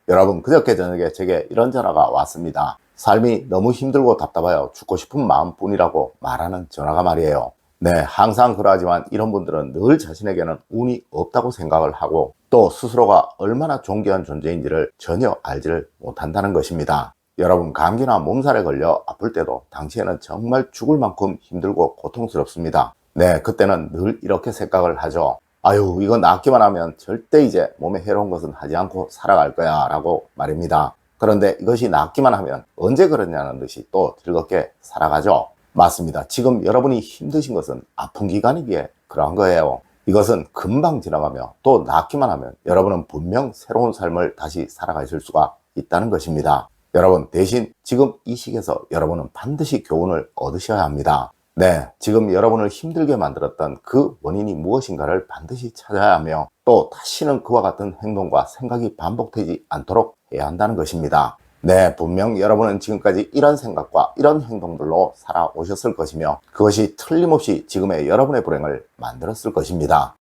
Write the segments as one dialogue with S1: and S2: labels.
S1: 여러분, 그저께 저녁에 제게 이런 전화가 왔습니다. 삶이 너무 힘들고 답답하여 죽고 싶은 마음뿐이라고 말하는 전화가 말이에요. 네, 항상 그러하지만 이런 분들은 늘 자신에게는 운이 없다고 생각을 하고 또 스스로가 얼마나 존귀한 존재인지를 전혀 알지를 못한다는 것입니다. 여러분, 감기나 몸살에 걸려 아플 때도 당시에는 정말 죽을 만큼 힘들고 고통스럽습니다. 네, 그때는 늘 이렇게 생각을 하죠. 아유, 이거 낫기만 하면 절대 이제 몸에 해로운 것은 하지 않고 살아갈 거야 라고 말입니다. 그런데 이것이 낫기만 하면 언제 그러냐는 듯이 또 즐겁게 살아가죠. 맞습니다. 지금 여러분이 힘드신 것은 아픈 기간이기에 그러한 거예요. 이것은 금방 지나가며 또 낫기만 하면 여러분은 분명 새로운 삶을 다시 살아가실 수가 있다는 것입니다. 여러분, 대신 지금 이 시기에서 여러분은 반드시 교훈을 얻으셔야 합니다. 네, 지금 여러분을 힘들게 만들었던 그 원인이 무엇인가를 반드시 찾아야 하며 또 다시는 그와 같은 행동과 생각이 반복되지 않도록 해야 한다는 것입니다. 네, 분명 여러분은 지금까지 이런 생각과 이런 행동들로 살아오셨을 것이며 그것이 틀림없이 지금의 여러분의 불행을 만들었을 것입니다.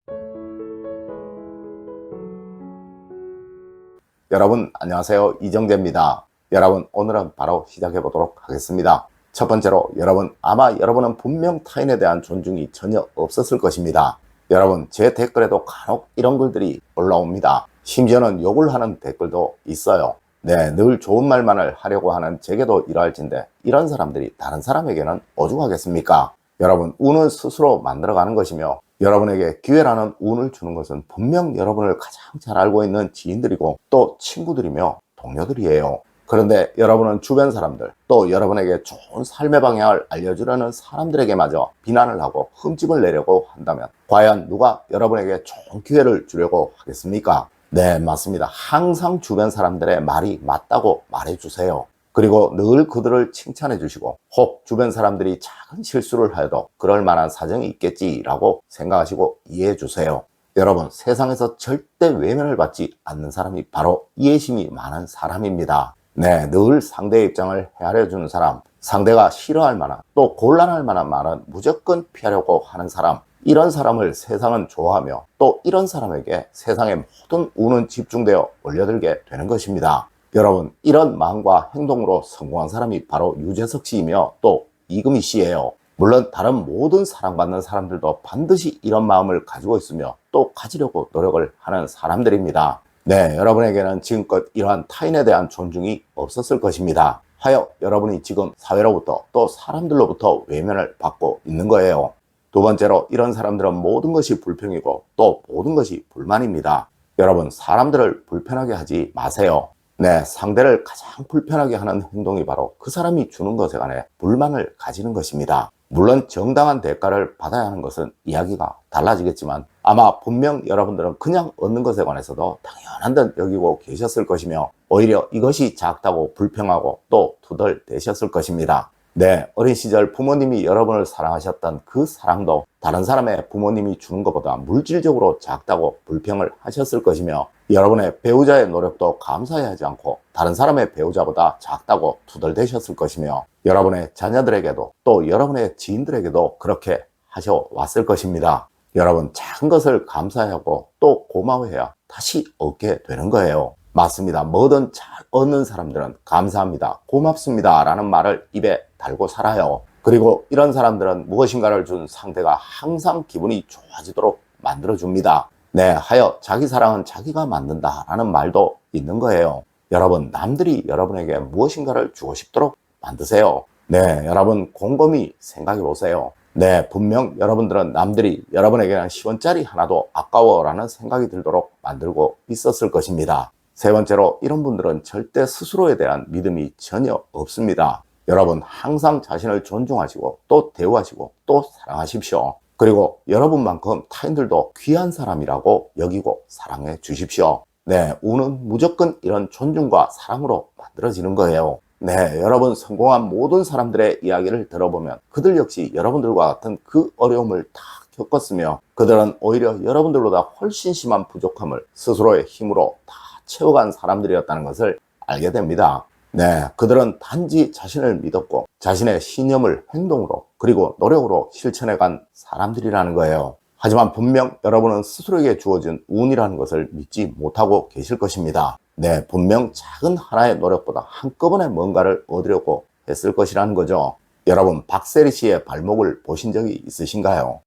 S1: 여러분, 안녕하세요. 이정재입니다. 여러분, 오늘은 바로 시작해 보도록 하겠습니다. 첫 번째로, 여러분, 아마 여러분은 분명 타인에 대한 존중이 전혀 없었을 것입니다. 여러분, 제 댓글에도 간혹 이런 글들이 올라옵니다. 심지어는 욕을 하는 댓글도 있어요. 네, 늘 좋은 말만을 하려고 하는 제게도 이러할진데 이런 사람들이 다른 사람에게는 오죽하겠습니까? 여러분, 운은 스스로 만들어가는 것이며 여러분에게 기회라는 운을 주는 것은 분명 여러분을 가장 잘 알고 있는 지인들이고 또 친구들이며 동료들이에요. 그런데 여러분은 주변 사람들, 또 여러분에게 좋은 삶의 방향을 알려주려는 사람들에게마저 비난을 하고 흠집을 내려고 한다면 과연 누가 여러분에게 좋은 기회를 주려고 하겠습니까? 네, 맞습니다. 항상 주변 사람들의 말이 맞다고 말해주세요. 그리고 늘 그들을 칭찬해 주시고 혹 주변 사람들이 작은 실수를 하여도 그럴 만한 사정이 있겠지라고 생각하시고 이해해 주세요. 여러분, 세상에서 절대 외면을 받지 않는 사람이 바로 이해심이 많은 사람입니다. 네, 늘 상대의 입장을 헤아려 주는 사람, 상대가 싫어할 만한 또 곤란할 만한 말은 무조건 피하려고 하는 사람, 이런 사람을 세상은 좋아하며 또 이런 사람에게 세상의 모든 운은 집중되어 몰려들게 되는 것입니다. 여러분, 이런 마음과 행동으로 성공한 사람이 바로 유재석 씨이며 또 이금희 씨예요. 물론 다른 모든 사랑받는 사람들도 반드시 이런 마음을 가지고 있으며 또 가지려고 노력을 하는 사람들입니다. 네, 여러분에게는 지금껏 이러한 타인에 대한 존중이 없었을 것입니다. 하여 여러분이 지금 사회로부터 또 사람들로부터 외면을 받고 있는 거예요. 두 번째로, 이런 사람들은 모든 것이 불평이고 또 모든 것이 불만입니다. 여러분, 사람들을 불편하게 하지 마세요. 네, 상대를 가장 불편하게 하는 행동이 바로 그 사람이 주는 것에 관해 불만을 가지는 것입니다. 물론 정당한 대가를 받아야 하는 것은 이야기가 달라지겠지만 아마 분명 여러분들은 그냥 얻는 것에 관해서도 당연한 듯 여기고 계셨을 것이며 오히려 이것이 작다고 불평하고 또 투덜대셨을 것입니다. 네, 어린 시절 부모님이 여러분을 사랑하셨던 그 사랑도 다른 사람의 부모님이 주는 것보다 물질적으로 작다고 불평을 하셨을 것이며 여러분의 배우자의 노력도 감사해야 하지 않고 다른 사람의 배우자보다 작다고 투덜대셨을 것이며 여러분의 자녀들에게도 또 여러분의 지인들에게도 그렇게 하셔왔을 것입니다. 여러분, 작은 것을 감사하고 또 고마워해야 다시 얻게 되는 거예요. 맞습니다. 뭐든 잘 얻는 사람들은 감사합니다, 고맙습니다 라는 말을 입에 달고 살아요. 그리고 이런 사람들은 무엇인가를 준 상대가 항상 기분이 좋아지도록 만들어줍니다. 네, 하여 자기 사랑은 자기가 만든다 라는 말도 있는 거예요. 여러분, 남들이 여러분에게 무엇인가를 주고 싶도록 만드세요. 네, 여러분 곰곰이 생각해 보세요. 네, 분명 여러분들은 남들이 여러분에게는 10원짜리 하나도 아까워 라는 생각이 들도록 만들고 있었을 것입니다. 세 번째로, 이런 분들은 절대 스스로에 대한 믿음이 전혀 없습니다. 여러분, 항상 자신을 존중하시고 또 대우하시고 또 사랑하십시오. 그리고 여러분만큼 타인들도 귀한 사람이라고 여기고 사랑해 주십시오. 네, 운은 무조건 이런 존중과 사랑으로 만들어지는 거예요. 네, 여러분 성공한 모든 사람들의 이야기를 들어보면 그들 역시 여러분들과 같은 그 어려움을 다 겪었으며 그들은 오히려 여러분들보다 훨씬 심한 부족함을 스스로의 힘으로 다 채워간 사람들이었다는 것을 알게 됩니다. 네, 그들은 단지 자신을 믿었고 자신의 신념을 행동으로 그리고 노력으로 실천해간 사람들이라는 거예요. 하지만 분명 여러분은 스스로에게 주어진 운이라는 것을 믿지 못하고 계실 것입니다. 네, 분명 작은 하나의 노력보다 한꺼번에 뭔가를 얻으려고 했을 것이라는 거죠. 여러분, 박세리 씨의 발목을 보신 적이 있으신가요?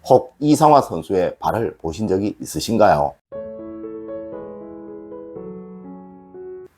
S1: 혹 이상화 선수의 발을 보신 적이 있으신가요?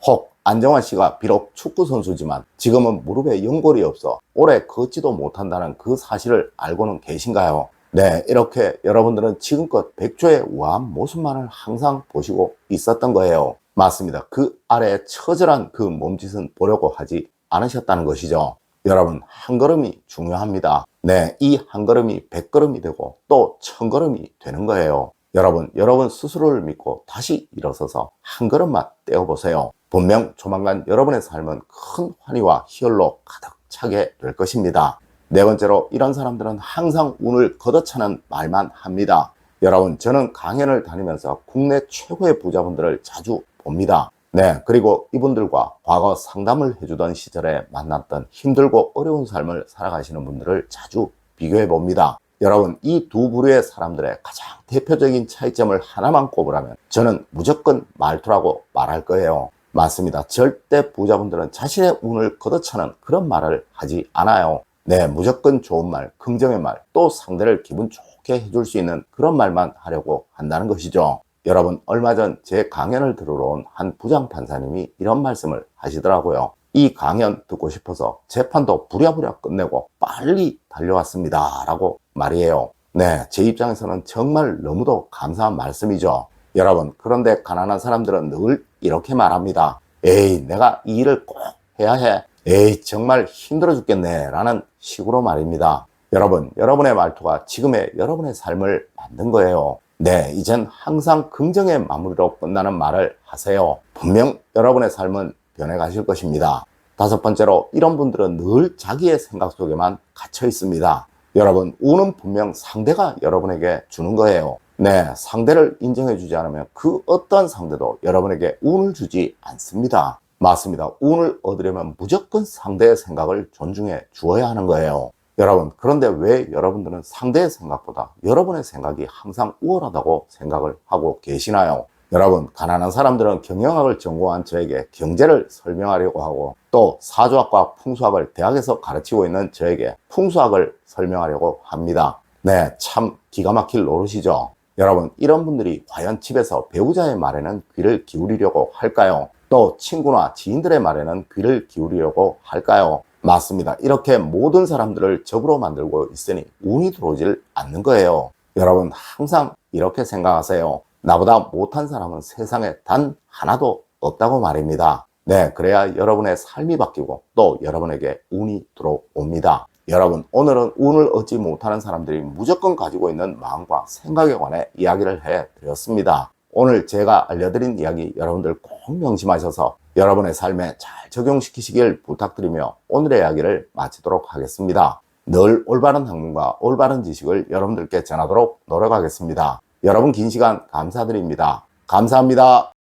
S1: 혹 안정환 씨가 비록 축구 선수지만 지금은 무릎에 연골이 없어 오래 걷지도 못한다는 그 사실을 알고는 계신가요? 네, 이렇게 여러분들은 지금껏 백조의 우아한 모습만을 항상 보시고 있었던 거예요. 맞습니다. 그 아래에 처절한 그 몸짓은 보려고 하지 않으셨다는 것이죠. 여러분, 한 걸음이 중요합니다. 네, 이 한 걸음이 100걸음이 되고 또 1000걸음이 되는 거예요. 여러분 스스로를 믿고 다시 일어서서 한 걸음만 떼어보세요. 분명 조만간 여러분의 삶은 큰 환희와 희열로 가득 차게 될 것입니다. 네 번째로, 이런 사람들은 항상 운을 걷어차는 말만 합니다. 여러분, 저는 강연을 다니면서 국내 최고의 부자분들을 자주 봅니다. 네, 그리고 이분들과 과거 상담을 해주던 시절에 만났던 힘들고 어려운 삶을 살아가시는 분들을 자주 비교해 봅니다. 여러분, 이 두 부류의 사람들의 가장 대표적인 차이점을 하나만 꼽으라면 저는 무조건 말투라고 말할 거예요. 맞습니다. 절대 부자분들은 자신의 운을 걷어차는 그런 말을 하지 않아요. 네, 무조건 좋은 말, 긍정의 말, 또 상대를 기분 좋게 해줄 수 있는 그런 말만 하려고 한다는 것이죠. 여러분, 얼마 전 제 강연을 들으러 온 한 부장 판사님이 이런 말씀을 하시더라고요. 이 강연 듣고 싶어서 재판도 부랴부랴 끝내고 빨리 달려왔습니다 라고 말이에요. 네, 제 입장에서는 정말 너무도 감사한 말씀이죠. 여러분, 그런데 가난한 사람들은 늘 이렇게 말합니다. 에이, 내가 이 일을 꼭 해야 해. 에이, 정말 힘들어 죽겠네 라는 식으로 말입니다. 여러분, 여러분의 말투가 지금의 여러분의 삶을 만든 거예요. 네, 이젠 항상 긍정의 마무리로 끝나는 말을 하세요. 분명 여러분의 삶은 변해가실 것입니다. 다섯 번째로, 이런 분들은 늘 자기의 생각 속에만 갇혀 있습니다. 여러분, 운은 분명 상대가 여러분에게 주는 거예요. 네, 상대를 인정해 주지 않으면 그 어떤 상대도 여러분에게 운을 주지 않습니다. 맞습니다. 운을 얻으려면 무조건 상대의 생각을 존중해 주어야 하는 거예요. 여러분, 그런데 왜 여러분들은 상대의 생각보다 여러분의 생각이 항상 우월하다고 생각을 하고 계시나요? 여러분, 가난한 사람들은 경영학을 전공한 저에게 경제를 설명하려고 하고, 또 사주학과 풍수학을 대학에서 가르치고 있는 저에게 풍수학을 설명하려고 합니다. 네, 참 기가 막힐 노릇이죠. 여러분, 이런 분들이 과연 집에서 배우자의 말에는 귀를 기울이려고 할까요? 또 친구나 지인들의 말에는 귀를 기울이려고 할까요? 맞습니다. 이렇게 모든 사람들을 적으로 만들고 있으니 운이 들어오질 않는 거예요. 여러분, 항상 이렇게 생각하세요. 나보다 못한 사람은 세상에 단 하나도 없다고 말입니다. 네, 그래야 여러분의 삶이 바뀌고 또 여러분에게 운이 들어옵니다. 여러분, 오늘은 운을 얻지 못하는 사람들이 무조건 가지고 있는 마음과 생각에 관해 이야기를 해드렸습니다. 오늘 제가 알려드린 이야기 여러분들 꼭 명심하셔서 여러분의 삶에 잘 적용시키시길 부탁드리며 오늘의 이야기를 마치도록 하겠습니다. 늘 올바른 학문과 올바른 지식을 여러분들께 전하도록 노력하겠습니다. 여러분, 긴 시간 감사드립니다. 감사합니다.